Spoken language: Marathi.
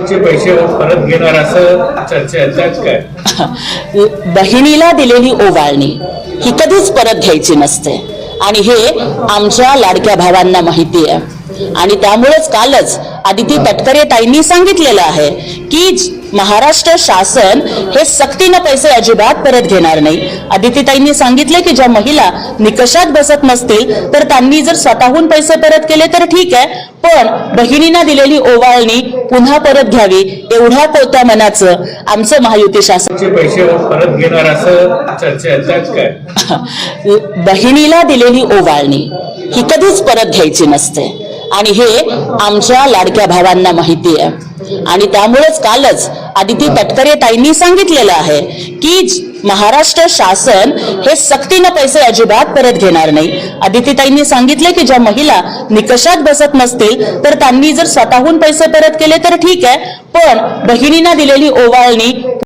शासनचे पैसे परत घेणार असं चर्चा आहे, त्यात काय? बहिणीला दिलेली ओवाळणी ही कधीच परत घ्यायची नसते आणि हे आमच्या लाडक्या भावांना माहिती आहे आणि त्यामुळेच कालच आदिती तटकरे ताईंनी सांगितलेलं आहे की महाराष्ट्र शासन हे सक्तीनं पैसे अजिबात परत घेणार नाही। आदिती ताईंनी सांगितले की ज्या महिला निकषात बसत नसतील तर त्यांनी जर स्वतःहून पैसे परत केले तर ठीक आहे, पण बहिणींना दिलेली ओवाळणी पुन्हा परत घ्यावी एवढ्या कोत्या मनाचं आमचं महायुती शासनचे पैसे परत घेणार असं चर्चा आहे, त्यात काय? बहिणीला दिलेली ओवाळणी ही कधीच परत घ्यायची नसते आणि हे आमच्या लाडक्या भावांना माहिती आहे आणि त्यामुळेच कालच आदिती तटकरे ताईंनी सांगितलेलं आहे की महाराष्ट्र शासन हे सक्तीनं पैसे अजिबात परत घेणार नाही। आदिती ताईंनी सांगितले की ज्या महिला निकषात बसत नसतील तर त्यांनी जर स्वतःहून पैसे परत केले तर ठीक आहे, पण बहिणींना दिलेली ओवाळणी